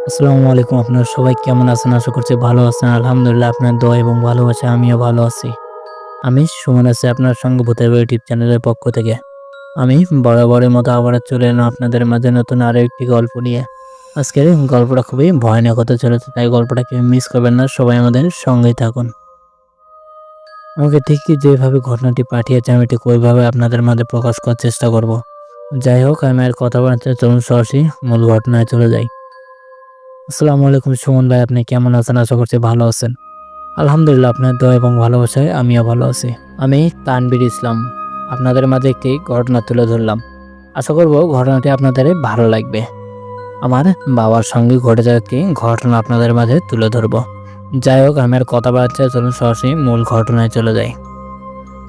আসসালামু আলাইকুম। আপনারা সবাই কেমন আছেন? আশা করছি ভালো আছেন। আলহামদুলিল্লাহ আপনার দোয়া এবং ভালোবাসায় আমিও ভালো আছি। আমি সুমন আছি আপনার সঙ্গে ভূতের বাড়ি ইউটিউব চ্যানেলের পক্ষ থেকে। আমি বরাবরের মতো আবারও চলে এলাম আপনাদের মাঝে নতুন আরো একটি গল্প নিয়ে। আজকের গল্পটা খুবই ভয়ানক হতে চলেছে, তাই গল্পটা কেউ মিস করবেন না। সবাই আমাদের সঙ্গেই থাকুন। আমাকে ঠিক যেভাবে ঘটনাটি পাঠিয়েছে আমি ঠিক ওইভাবে আপনাদের মাঝে প্রকাশ করার চেষ্টা করব। যাই হোক, আমি আর কথা বলতে চলুন সরাসরি মূল ঘটনায় চলে যাই। আসসালামু আলাইকুম সুমন ভাই, আপনি কেমন আছেন? আশা করছি ভালো আছেন। আলহামদুলিল্লাহ আপনার দোয়া এবং ভালোবাসায় আমিও ভালো আছি। আমি তানভীর ইসলাম আপনাদের মাঝে একটি ঘটনা তুলে ধরলাম। আশা করব ঘটনাটি আপনাদের ভালো লাগবে। আমার বাবার সঙ্গে ঘটে যাওয়া একটি ঘটনা আপনাদের মাঝে তুলে ধরব। যাই হোক, আমি আর কথা বাড়াচ্ছি না, চলুন সরাসরি মূল ঘটনায় চলে যাই।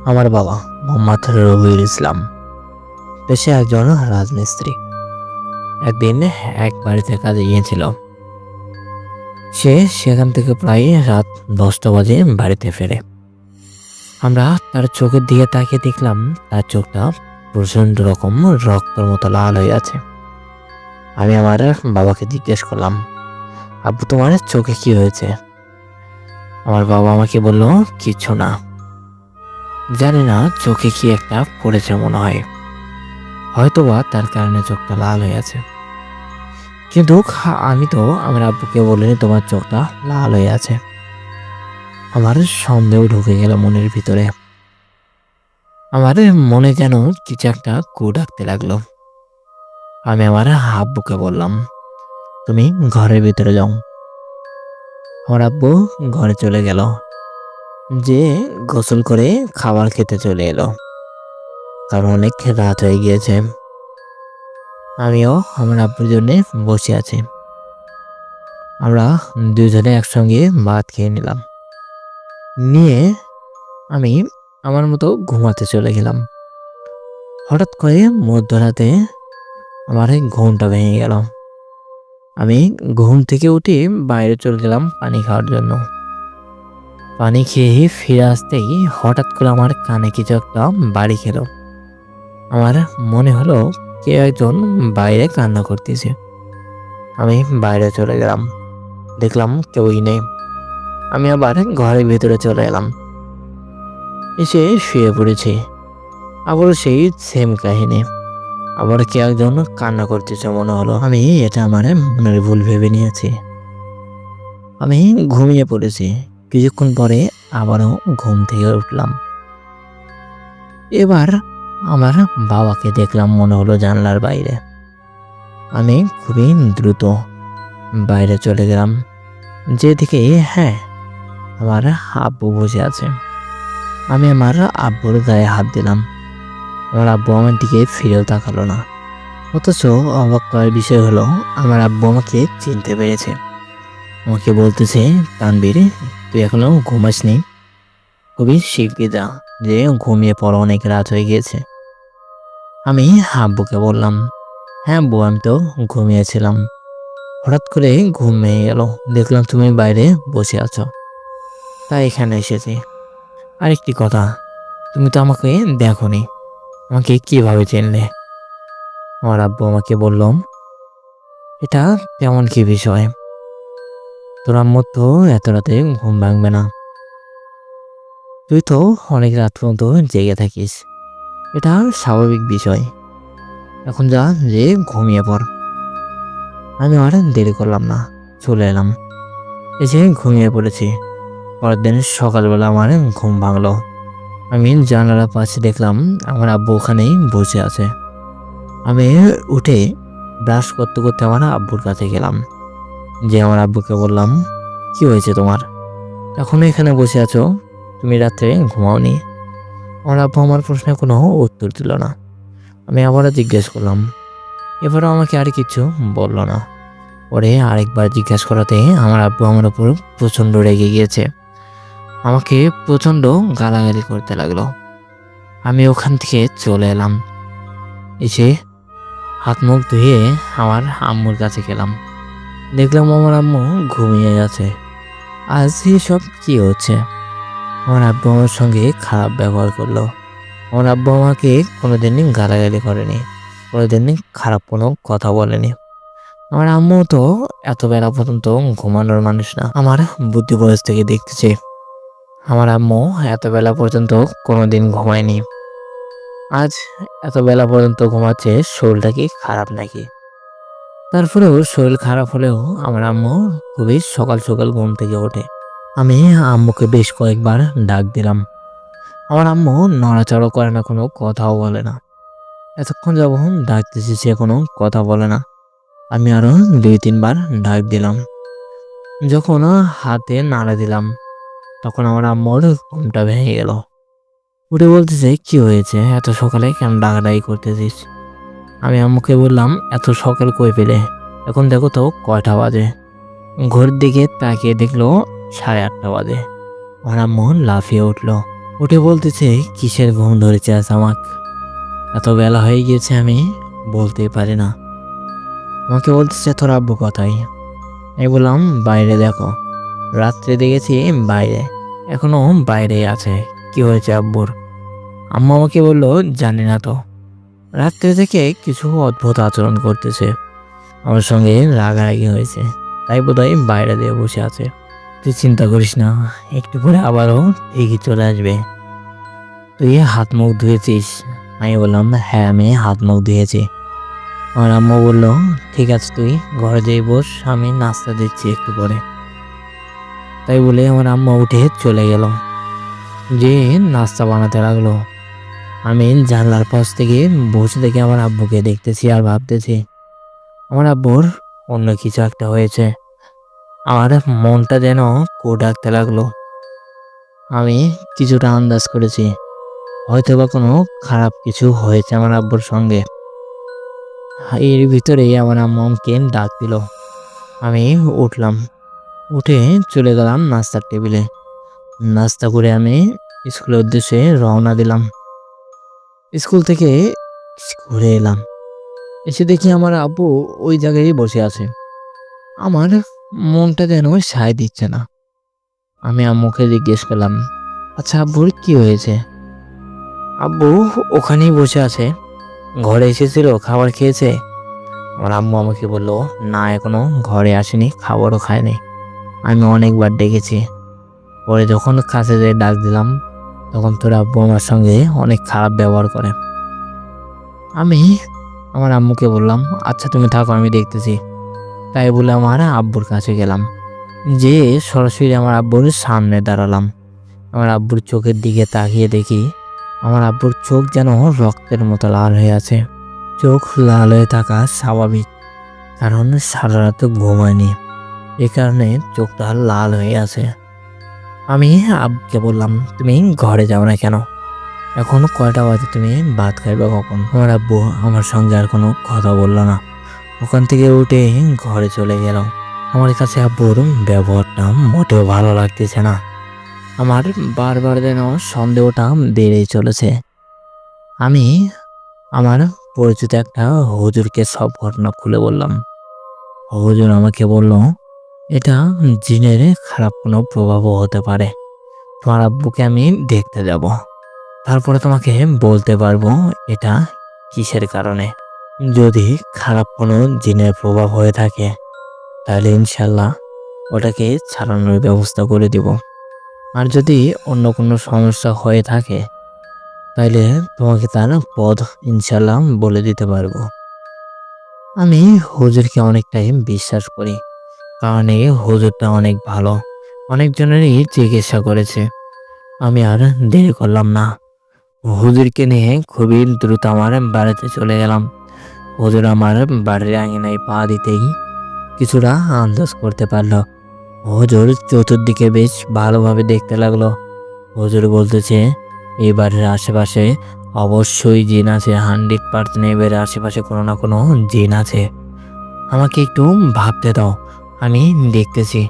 আমার বাবা মোহাম্মদ রবিউল ইসলাম পেশায় একজন রাজমিস্ত্রি। একদিন এক বাড়িতে কাজে গিয়েছিল। সে সেখান থেকে প্রায় রাত 10টা বাজে বাড়িতে ফেরে। আমরা তার চোখের দিকে তাকিয়ে দেখলাম তার চোখটা প্রচন্ড রকম রক্তের মতো লাল হয়ে আছে। আমি আমার বাবাকে জিজ্ঞেস করলাম, আব্বু তোমার চোখে কি হয়েছে? আমার বাবা আমাকে বলল, কিছু না, জানি না, চোখে কি একটা পড়েছে মনে হয়, হয়তোবা তার কারণে চোখটা লাল হয়ে আছে। কিন্তু আমি তো আমার আব্বুকে বলিনি তোমার চোখটা লাল হয়ে আছে। আমার সন্দেহ ঢুকে গেল মনের ভিতরে। আমার মনে যেন কিছু একটা কু ডাকতে লাগলো। আমি আমার আব্বুকে বললাম, তুমি ঘরের ভিতরে যাও। আমার আব্বু ঘরে চলে গেল, যে গোসল করে খাবার খেতে চলে এলো, কারণ অনেক রাত হয়ে গিয়েছে। আমিও আমার আব্বুর জন্য বসে আছি। আমরা দুজনে একসঙ্গে ভাত খেয়ে নিলাম, নিয়ে আমি আমার মতো ঘুমাতে চলে গেলাম। হঠাৎ করে মধ্যরাতে আমার ঘুমটা ভেঙে গেল। আমি ঘুম থেকে উঠে বাইরে চলে গেলাম পানি খাওয়ার জন্য। পানি খেয়ে ফিরে আসতেই হঠাৎ করে আমার কানে কিছু একটা বাড়ি খেলো। আমার মনে হলো কেউ একজন বাইরে কান্না করতেছে। আমি বাইরে চলে গেলাম, দেখলাম কেউই নেই। আমি আবার ঘরের ভিতরে চলে এলাম, এসে শুয়ে পড়েছি। আবার সেই সেম কাহিনী, আবার কেউ একজন কান্না করতেছে মনে হলো। আমি এটা আমার মনের ভুল ভেবে নিয়েছি। আমি ঘুমিয়ে পড়েছি। কিছুক্ষণ পরে আবারও ঘুম থেকে উঠলাম। এবার আমার বাবাকে দেখলাম মনে হলো জানলার বাইরে। আমি খুবই দ্রুত বাইরে চলে গেলাম, যেদিকে হ্যাঁ, আমার আব্বু বসে আছে। আমি আমার আব্বুর গায়ে হাত দিলাম। আমার আব্বু আমার দিকে ফিরেও তাকালো না। অথচ অবাক করার বিষয় হলো আমার আব্বু আমাকে চিনতে পেরেছে। আমাকে বলতেছে, তানবীর, তুই এখনো ঘুমাসনি? খুবই শিগগির যা, যে ঘুমিয়ে পড়ো, অনেক রাত হয়ে গিয়েছে। আমি আব্বুকে বললাম, হ্যাঁ আব্বু, আমি তো ঘুমিয়েছিলাম, হঠাৎ করে ঘুম ভেঙে গেল, দেখলাম তুমি বাইরে বসে আছো, তাই এখানে এসেছি। আরেকটি কথা, তুমি তো আমাকে দেখোনি, আমাকে কিভাবে চিনলে? আমার আব্বু আমাকে বললাম, এটা তেমন কি বিষয়, তোর আম্মুর তো এত রাতে ঘুম ভাঙবে না, তুই তো অনেক রাত পর্যন্ত জেগে থাকিস, এটা স্বাভাবিক বিষয়, এখন যা, যে ঘুমিয়ে পড়। আমি আর দেরি করলাম না, চলে এলাম, এসে ঘুমিয়ে পড়েছি। পরের দিন সকালবেলা আমার ঘুম ভাঙলো। আমি জানালার পাশে দেখলাম আমার আব্বু ওখানেই বসে আছে। আমি উঠে ব্রাশ করতে করতে আমার আব্বুর কাছে গেলাম, যে আমার আব্বুকে বললাম, কি হয়েছে তোমার, এখনো এখানে বসে আছো, তুমি রাত্রে ঘুমাওনি? আমার আব্বু আমার প্রশ্নে কোনো উত্তর দিল না। আমি আবারও জিজ্ঞেস করলাম, এবারও আমাকে আর কিছু বলল না। পরে আরেকবার জিজ্ঞেস করাতে আমার আব্বু আমার উপর প্রচণ্ড রেগে গিয়েছে, আমাকে প্রচণ্ড গালাগালি করতে লাগলো। আমি ওখান থেকে চলে এলাম, এসে হাত মুখ ধুয়ে আমার আম্মুর কাছে গেলাম, দেখলাম আমার আম্মু ঘুমিয়ে আছে। আজ এসব কি হচ্ছে? আমার আব্বু আমার সঙ্গে খারাপ ব্যবহার করলো। আমার আব্বু আমাকে কোনোদিনই গালাগালি করেনি, কোনোদিনই খারাপ কোনো কথা বলেনি। আমার আম্মু তো এত বেলা পর্যন্ত ঘুমানোর মানুষ না। আমার বুদ্ধি বয়স থেকে দেখতেছি আমার আম্মু এত বেলা পর্যন্ত কোনোদিন ঘুমায়নি। আজ এত বেলা পর্যন্ত ঘুমাচ্ছে, শরীরটা কি খারাপ নাকি? তারপরেও শরীর খারাপ হলেও আমার আম্মু খুবই সকাল সকাল ঘুম থেকে ওঠে। আমি আম্মুকে বেশ কয়েকবার ডাক দিলাম। আমার আম্মু নড়াচড়া করে না, কোনো কথাও বলে না। এতক্ষণ যখন ডাকতেছি সে কোনো কথা বলে না। আমি আরো 2-3 বার ডাক দিলাম। যখন হাতে নাড়া দিলাম তখন আমার আম্মুর ঘুমটা ভেঙে গেল। উঠে বলতেছে, কি হয়েছে, এত সকালে কেন ডাকাডাকি করতেছিস? আমি আম্মুকে বললাম, এত সকাল কই পেলে? এখন দেখো তো কয়টা বাজে। ঘড়ির দিকে তাকিয়ে দেখলো 8:30 বাজে। আমার আম্মু লাফিয়ে উঠলো। উঠে বলতেছে, কিসের ঘুম ধরেছে আজ আমাক? এত বেলা হয়ে গিয়েছে, আমি বলতেই পারি না। আমাকে বলতেছে, তোর আব্বু কোথায়? আমি বললাম, বাইরে দেখো। রাত্রে দেখেছি বাইরে, এখনো বাইরেই আছে। কি হয়েছে আব্বুর? আম্মু আমাকে বললো, জানি না তো, রাত্রে থেকে কিছু অদ্ভুত আচরণ করতেছে, আমার সঙ্গে রাগারাগি হয়েছে, তাই বোধহয় বাইরে দিয়ে বসে আছে। তুই চিন্তা করিস না, একটু পরে আবারও ঠিকই চলে আসবে। তুই হাত মুখ ধুয়েছিস? আমি বললাম, হ্যাঁ আমি হাত মুখ ধুয়েছি। আমার আম্মু বললো, ঠিক আছে তুই ঘরে যেয়ে বস, আমি নাস্তা দিচ্ছি একটু পরে। তাই বলে আমার আম্মা উঠে চলে গেল, যে নাস্তা বানাতে লাগলো। আমি জানলার পাশ থেকে বসে থেকে আমার আব্বুকে দেখতেছি আর ভাবতেছি আমার আব্বুর অন্য কিছু একটা হয়েছে। আমার মনটা যেন কো ডাকতে লাগলো। আমি কিছুটা আন্দাজ করেছি হয়তো বা কোনো খারাপ কিছু হয়েছে আমার আব্বুর সঙ্গে। এর ভিতরেই আমার আম্মু আমাকে ডাক দিল। আমি উঠলাম, উঠে চলে গেলাম নাস্তার টেবিলে। নাস্তা করে আমি স্কুলের উদ্দেশ্যে রওনা দিলাম। স্কুল থেকে ঘুরে এলাম, এসে দেখি আমার আব্বু ওই জায়গায় বসে আছে। আমার মনটা যেন সায় দিচ্ছে না। আমি আম্মুকে জিজ্ঞেস করলাম, আচ্ছা আব্বুর কি হয়েছে? আব্বু ওখানেই বসে আছে, ঘরে এসেছিল, খাবার খেয়েছে। আমার আম্মু আমাকে বললো, না এখনো ঘরে আসেনি, খাবারও খায়নি। আমি অনেকবার ডেকেছি, পরে যখন কাছে যেয়ে ডাক দিলাম তখন তোর আব্বু আমার সঙ্গে অনেক খারাপ ব্যবহার করে। আমি আমার আম্মুকে বললাম, আচ্ছা তুমি থাকো, আমি দেখতেছি। তাই বলে আমার আব্বুর কাছে গেলাম, যে সরাসরি আমার আব্বুর সামনে দাঁড়ালাম। আমার আব্বুর চোখের দিকে তাকিয়ে দেখি আমার আব্বুর চোখ যেন রক্তের মতো লাল হয়ে আছে। চোখ লাল হয়ে থাকা স্বাভাবিক, কারণ সারা রাত ঘুমায়নি, এ কারণে চোখটা লাল হয়ে আছে। আমি আব্বুকে বললাম, তুমি ঘরে যাও না কেন? এখন কয়টা বাজে, তুমি ভাত খাইবে কখন? আমার আব্বু আমার সঙ্গে আর কোনো কথা বললো না, ওখান থেকে উঠে ঘরে চলে গেল। আমার কাছে আব্বুর ব্যবহারটা মোটেও ভালো লাগতেছে না। আমার বারবার যেন সন্দেহটা বেড়েই চলেছে। আমি আমার পরিচিত একটা হুজুরকে সব ঘটনা খুলে বললাম। হুজুর আমাকে বলল, এটা জিনের খারাপ কোনো প্রভাবও হতে পারে। তোমার আব্বুকে আমি দেখতে যাব, তারপরে তোমাকে বলতে পারবো এটা কিসের কারণে। যদি খারাপ কোনো জিনের প্রভাব হয়ে থাকে তাহলে ইনশাল্লাহ ওটাকে ছাড়ানোর ব্যবস্থা করে দিব। আর যদি অন্য কোনো সমস্যা হয়ে থাকে তাহলে তোমাকে তার পথ ইনশাল্লাহ বলে দিতে পারবো। আমি হুজুরকে অনেকটাই বিশ্বাস করি, কারণ এই হুজুরটা অনেক ভালো, অনেকজনেরই চিকিৎসা করেছে। আমি আর দেরি করলাম না, হুজুরকে নিয়ে খুবই দ্রুত আমার বাড়িতে চলে গেলাম। হুজুর আমার বাড়ির আঙিনায় পা দিতেই কিছুটা আন্দাজ করতে পারলো। হুজুর চতুর্দিকে বেশ ভালোভাবে দেখতে লাগলো। হুজুর বলতেছে, এই বাড়ির আশেপাশে অবশ্যই জিন আছে, 100% এই বাড়ির আশেপাশে কোনো না কোনো জিন আছে। আমাকে একটু ভাবতে দাও, আমি দেখতেছি,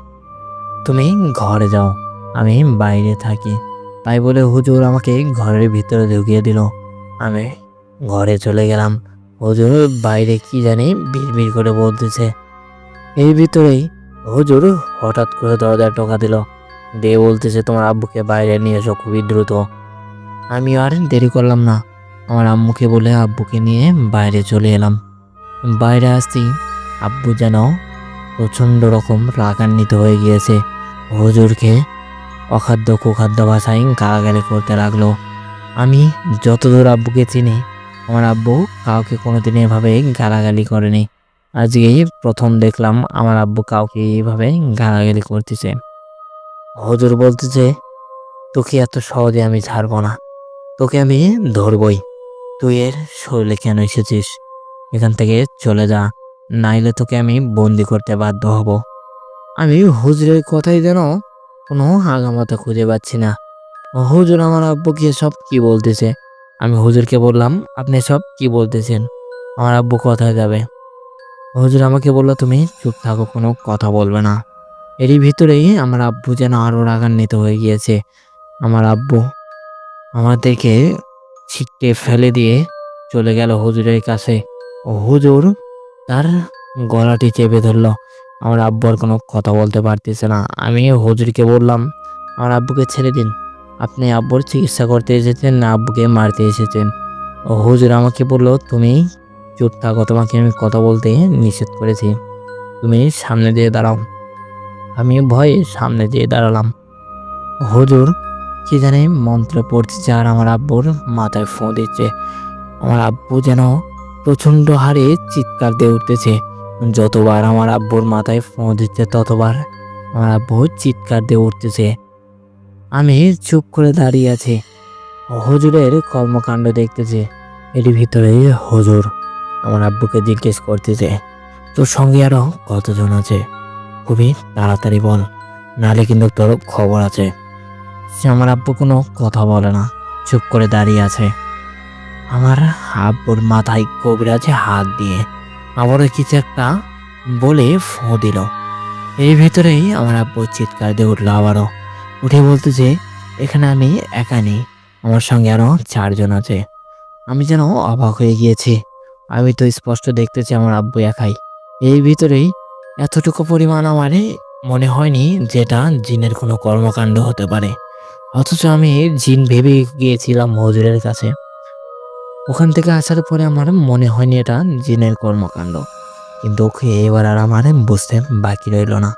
তুমি ঘরে যাও, আমি বাইরে থাকি। তাই বলে হুজুর আমাকে ঘরের ভিতরে ঢুকিয়ে দিল। আমি ঘরে চলে গেলাম। হুজুর বাইরে কি জানি বিড়বিড় করে বলতেছে। এই ভিতরেই হুজুর হঠাৎ করে দরজায় টোকা দিল, দিয়ে বলতেছে, তোমার আব্বুকে বাইরে নিয়ে এসো খুবই দ্রুত। আমি আর দেরি করলাম না, আমার আম্মুকে বলে আব্বুকে নিয়ে বাইরে চলে এলাম। বাইরে আসতেই আব্বু যেন প্রচণ্ড রকম রাগান্বিত হয়ে গিয়েছে। হুজুরকে অখাদ্য কুখাদ্য ভাষায় গালাগালি করতে লাগলো। আমি যতদূর আব্বুকে চিনি, আমার আব্বু কাউকে কোনোদিন এভাবে গালাগালি করেনি। আজকেই প্রথম দেখলাম আমার আব্বু কাউকে এইভাবে গালাগালি করতেছে। হুজুর বলতেছে, তোকে এত সহজে আমি ছাড়বো না, তোকে আমি ধরবই। তুই এর শরীরে কেন এসেছিস? এখান থেকে চলে যা, নাইলে তোকে আমি বন্দি করতে বাধ্য হব। আমি হুজুরের কথাই যেন কোনো আগামাথা খুঁজে পাচ্ছি না। হুজুর আমার আব্বুকে সব কি বলতেছে? আমি হুজুরকে বললাম, আপনি সব কি বলতেছেন? আমার আব্বু কোথায় যাবে? হুজুর আমাকে বললো, তুমি চুপ থাকো, কোনো কথা বলবে না। এরই ভিতরেই আমার আব্বু যেন আরো রাগান্বিত হয়ে গিয়েছে। আমার আব্বু আমাদেরকে ছিটকে ফেলে দিয়ে চলে গেল হুজুরের কাছে। হুজুর তার গলাটি চেপে ধরলো। আমার আব্বু আর কোনো কথা বলতে পারতেছে না। আমি হুজুরকে বললাম, আমার আব্বুকে ছেড়ে দিন, আপনি আব্বুর চিকিৎসা করতে এসেছেন না আব্বুকে মারতে এসেছেন? হুজুর আমাকে বলল, তুমি চুপ থাকো, তোমাকে আমি কথা বলতে নিষেধ করেছি, তুমি সামনে দিয়ে দাঁড়াও। আমি ভয়ে সামনে দিয়ে দাঁড়ালাম। হুজুর কি জানি মন্ত্র পড়তেছে আর আমার আব্বুর মাথায় ফোঁ দিচ্ছে। আমার আব্বু যেন প্রচণ্ড হারে চিৎকার দিয়ে উঠতেছে। যতবার আমার আব্বুর মাথায় ফোঁ দিচ্ছে ততবার আমার আব্বু চিৎকার দিয়ে উঠতেছে। আমি চুপ করে দাঁড়িয়ে আছি, হুজুরের কর্মকাণ্ড দেখতেছে। এর ভিতরে হুজুর আমার আব্বুকে জিজ্ঞেস করতেছে, তোর সঙ্গে আরো কতজন আছে? খুবই তাড়াতাড়ি বল, নাহলে কিন্তু তোর খবর আছে। সে আমার আব্বু কোনো কথা বলে না, চুপ করে দাঁড়িয়ে আছে। আমার আব্বুর মাথায় কবিরাজে হাত দিয়ে আবারও কিছু একটা বলে ফোঁ দিল। এর ভেতরেই আমার আব্বু চিৎকার দিয়ে উঠলো আবারও। উঠে বলতেছে, এখানে আমি একা নেই, আমার সঙ্গে আরো 4 জন আছে। আমি যেন অবাক হয়ে গিয়েছি। আমি তো স্পষ্ট দেখতেছি আমার আব্বু একাই। এই ভিতরেই এতটুকু পরিমাণ আমারে মনে হয়নি যেটা জিনের কোনো কর্মকাণ্ড হতে পারে। অথচ আমি জিন ভেবে গিয়েছিলাম হুজুরের কাছে। ওখান থেকে আসার পরে আমার মনে হয়নি এটা জিনের কর্মকাণ্ড। কিন্তু ওকে এবার আর আমার বুঝতে বাকি রইল না,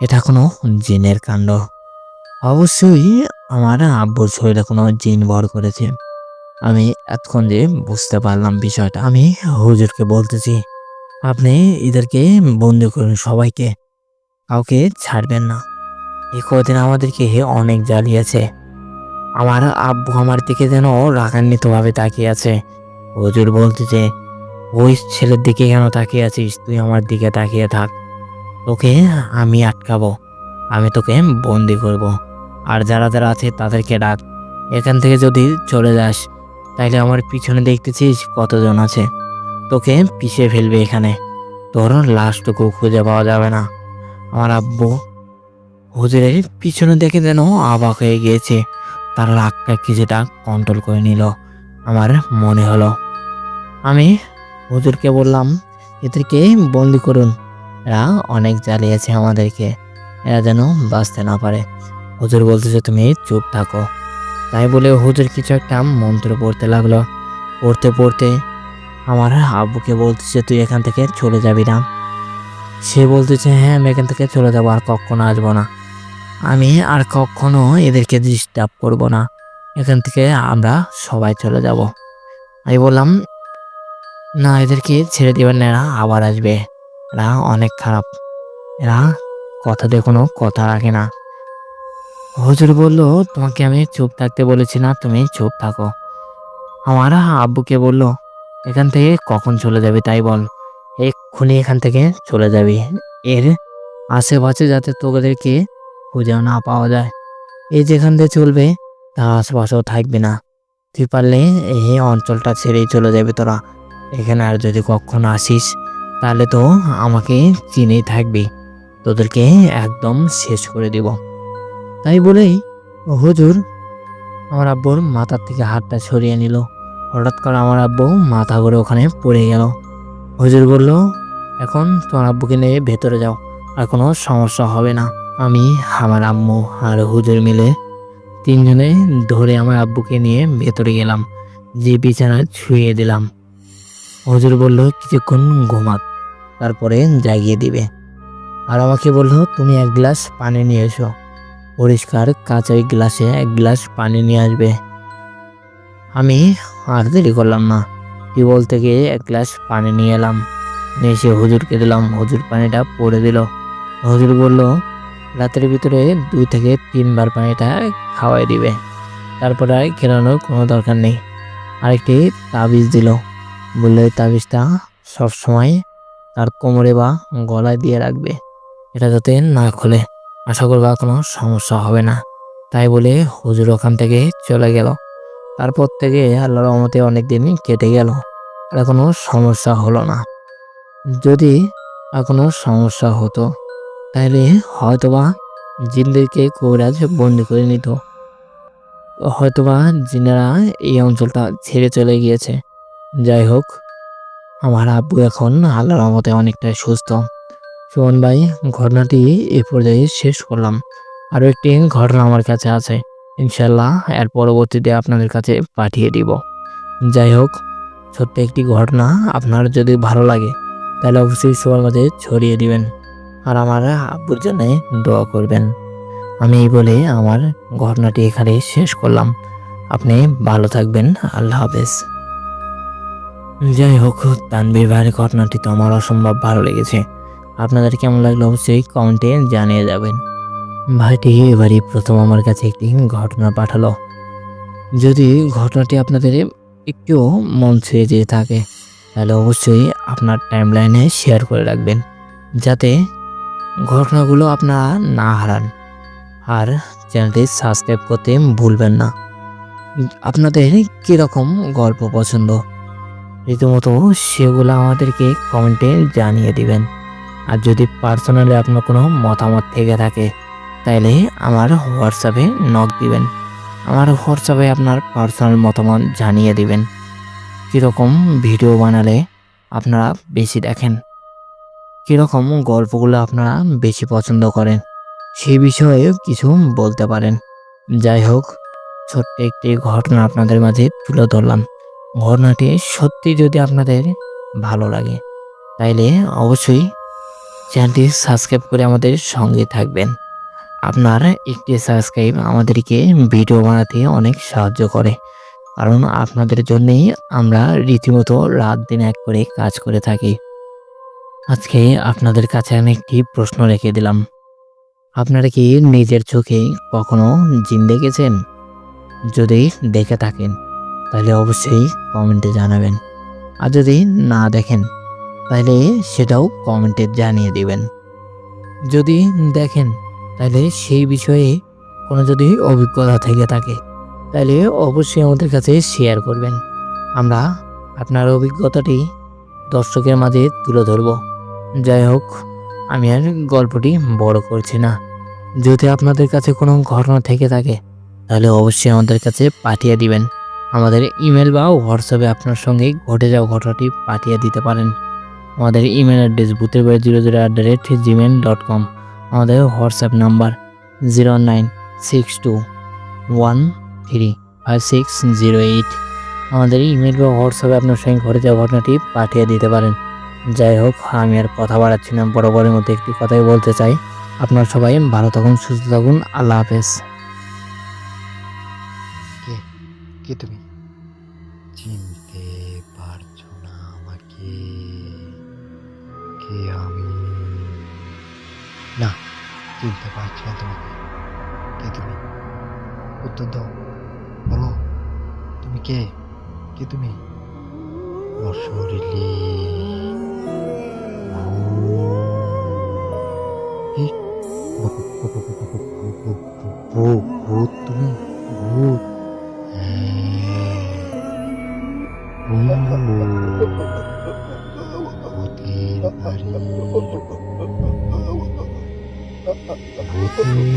এটা কোনো জিনের কাণ্ড। অবশ্যই আমার আব্বুর শরীরে কোনো জিন ভর করেছে। আমি এতক্ষণ যে বুঝতে পারলাম বিষয়টা। আমি হুজুরকে বলতেছি, আপনি এদেরকে বন্দি করুন, সবাইকে, কাউকে ছাড়বেন না। এই কদিন আমাদেরকে অনেক জ্বালিয়েছে। আমার আব্বু আমার দিকে যেন রাগান্বিতভাবে তাকিয়ে আছে। হুজুর বলতেছে, ওই ছেলের দিকে কেন তাকিয়ে আছিস? তুই আমার দিকে তাকিয়ে থাক, তোকে আমি আটকাবো, আমি তোকে বন্দি করব। আর যারা যারা আছে তাদেরকে ডাক। এখান থেকে যদি চলে যাস তাইলে আমার পিছনে দেখতেছিস কতজন আছে, তোকে পিষে ফেলবে, এখানে তোর লাশটুকু খুঁজে পাওয়া যাবে না। আমার আব্বু হুজুরের পিছনে দেখে যেন অবাক হয়ে গিয়েছে, তার রাগটা কিছুটা কন্ট্রোল করে নিল আমার মনে হলো। আমি হুজুরকে বললাম, এদেরকে বন্দি করুন, এরা অনেক জ্বালিয়েছে আমাদেরকে, এরা যেন বাঁচতে না পারে। হুজুর বলতেছে, তুমি চুপ থাকো। তাই বলে হুজুর কিছু একটা মন্ত্র পড়তে লাগলো। পড়তে পড়তে আমার আব্বুকে বলতেছে, তুই এখান থেকে চলে যাবি না। সে বলতেছে, হ্যাঁ আমি এখান থেকে চলে যাবো, আর কখনো আসবো না, আমি আর কখনো এদেরকে ডিস্টার্ব করবো না, এখান থেকে আমরা সবাই চলে যাব। আমি বললাম, না এদেরকে ছেড়ে দিবেন না, এরা আবার আসবে, এরা অনেক খারাপ, এরা কথা দিয়ে কোনো কথা রাখে না। হুজুর বলল, তোমাকে আমি চুপ থাকতে বলেছি না, তুমি চুপ থাকো। আমার আব্বুকে বলল, এখান থেকে কখন চলে যাবি তাই বল, এক্ষুনি এখান থেকে চলে যাবি, এর আশেপাশে যাতে তোদেরকে খুঁজেও না পাওয়া যায়। এই যেখান দিয়ে চলবে তার আশেপাশেও থাকবে না, তুই পারলে এই অঞ্চলটা ছেড়েই চলে যাবে তোরা। এখানে আর যদি কখনো আসিস তাহলে তো আমাকে চিনেই থাকবি, তোদেরকে একদম শেষ করে দিব। তাই বলেই হুজুর আমার আব্বুর মাথার থেকে হাতটা সরিয়ে নিল। হঠাৎ করে আমার আব্বু মাথা ঘুরে ওখানে পড়ে গেল। হুজুর বলল, এখন তোমার আব্বুকে নিয়ে ভেতরে যাও, আর কোনো সমস্যা হবে না। আমি, আমার আম্মু আর হুজুর মিলে 3 জনে ধরে আমার আব্বুকে নিয়ে ভেতরে গেলাম, যে বিছানায় শুয়ে দিলাম। হুজুর বলল, কিছুক্ষণ ঘুমাক, তারপরে জাগিয়ে দিবে। আর আমাকে বললো তুমি 1 গ্লাস পানি নিয়ে এসো। পরিষ্কার কাঁচের গ্লাসে 1 গ্লাস পানি নিয়ে আসবে। আমি আর দেরি করলাম না, টিউবওয়েল থেকে 1 গ্লাস পানি নিয়ে এলাম। নিয়ে এসে হুজুরকে দিলাম। হুজুর পানিটা পরে দিল। হুজুর বলল রাতের ভিতরে 2 থেকে 3 বার পানিটা খাওয়াই দিবে, তারপরে আর খেলানোর কোনো দরকার নেই। আরেকটি তাবিজ দিল, বললো এই তাবিজটা সবসময় তার কোমরে বা গলায় দিয়ে রাখবে, এটা যাতে না খোলে। আশা করবো আর কোনো সমস্যা হবে না। তাই বলে হুজুর ওখান থেকে চলে গেল। তারপর থেকে আল্লাহর রহমতে অনেকদিন কেটে গেল, আর কোনো সমস্যা হলো না। যদি আর কোনো সমস্যা হতো তাহলে হয়তোবা জিনদেরকে কবিরাজ বন্দি করে নিত, হয়তোবা জিনেরা এই অঞ্চলটা ছেড়ে চলে গিয়েছে। যাই হোক, আমার আব্বু এখন আল্লাহর রহমতে অনেকটাই সুস্থ। সুমন ভাই, ঘটনাটি এ পর্যায়ে শেষ করলাম। আরও একটি ঘটনা আমার কাছে আছে, ইনশাল্লাহ এর পরবর্তীতে আপনাদের কাছে পাঠিয়ে দিব। যাই হোক, ছোট্ট একটি ঘটনা আপনার যদি ভালো লাগে তাহলে অবশ্যই সবার মাঝে ছড়িয়ে দিবেন, আর আমার আব্বুর জন্য দোয়া করবেন। আমি এই বলে আমার ঘটনাটি এখানে শেষ করলাম। আপনি ভালো থাকবেন। আল্লাহ হাফেজ। যাই হোক, তানভীর ভাইয়ের ঘটনাটি তো আমার অসম্ভব ভালো লেগেছে। আপনাদের কেমন লাগলো অবশ্যই কমেন্টে জানিয়ে যাবেন। ভাইটি এবারই প্রথম আমার কাছে একটি ঘটনা পাঠালো। যদি ঘটনাটি আপনাদের একটু মন ছুঁয়ে যেয়ে থাকে তাহলে অবশ্যই আপনার টাইমলাইনে শেয়ার করে রাখবেন, যাতে ঘটনাগুলো আপনারা না হারান। আর চ্যানেলটি সাবস্ক্রাইব করতে ভুলবেন না। আপনাদের কীরকম গল্প পছন্দ রীতিমতো সেগুলো আমাদেরকে কমেন্টে জানিয়ে দিবেন। আর যদি পার্সোনালি আপনার কোনো মতামত থেকে থাকে তাহলে আমার হোয়াটসঅ্যাপে নক দিবেন। আমার হোয়াটসঅ্যাপে আপনার পার্সোনাল মতামত জানিয়ে দিবেন। কীরকম ভিডিও বানালে আপনারা বেশি দেখেন, কীরকম গল্পগুলো আপনারা বেশি পছন্দ করেন, সেই বিষয়ে কিছু বলতে পারেন। যাই হোক, ছোট্ট একটি ঘটনা আপনাদের মাঝে তুলে ধরলাম। ঘটনাটি সত্যি যদি আপনাদের ভালো লাগে তাইলে অবশ্যই চ্যানেলটি সাবস্ক্রাইব করে আমাদের সঙ্গে থাকবেন। আপনার একটি সাবস্ক্রাইব আমাদেরকে ভিডিও বানাতে অনেক সাহায্য করে, কারণ আপনাদের জন্যেই আমরা রীতিমতো রাত দিন এক করে কাজ করে থাকি। আজকে আপনাদের কাছে আমি একটি প্রশ্ন রেখে দিলাম, আপনারা কি নিজের চোখে কখনো জিন দেখেছেন? যদি দেখে থাকেন তাহলে অবশ্যই কমেন্টে জানাবেন, আর যদি না দেখেন তাহলে সেটাও কমেন্টে জানিয়ে দিবেন। যদি দেখেন তাহলে সেই বিষয়ে কোনো যদি অভিজ্ঞতা থেকে থাকে তাহলে অবশ্যই আমাদের কাছে শেয়ার করবেন। আমরা আপনার অভিজ্ঞতাটি দর্শকের মাঝে তুলে ধরব। যাই হোক, আমি আর গল্পটি বড় করছি না। যদি আপনাদের কাছে কোনো ঘটনা থেকে থাকে তাহলে অবশ্যই আমাদের কাছে পাঠিয়ে দিবেন। আমাদের ইমেল বা হোয়াটসঅ্যাপে আপনার সঙ্গে ঘটে যাওয়া ঘটনাটি পাঠিয়ে দিতে পারেন। আমাদের ইমেল অ্যাড্রেস bhuterbaড়ি00@gmail.com। আমাদের হোয়াটসঅ্যাপ নাম্বার 0962135608। আমাদের ইমেল বা হোয়াটসঅ্যাপে আপনার সঙ্গে ঘটে যাওয়া ঘটনাটি পাঠিয়ে দিতে পারেন। যাই হোক, আমি আর কথা বাড়াচ্ছি না, বরাবরের মধ্যে একটি কথাই বলতে চাই। আপনার সবাই ভালো থাকুন, সুস্থ থাকুন। আল্লাহ হাফেজ। কে কে তুমি? চিনতে পারছো না আমাকে? কে আমি? না, চিনতে পারছি না তোমাকে। কে তুমি? উত্তর দাও, বলো তুমি কে? কে তুমি? অশরীরী ভূত তুমি? ভূত? ভূতের বাড়ি, ভূতের বাড়ি।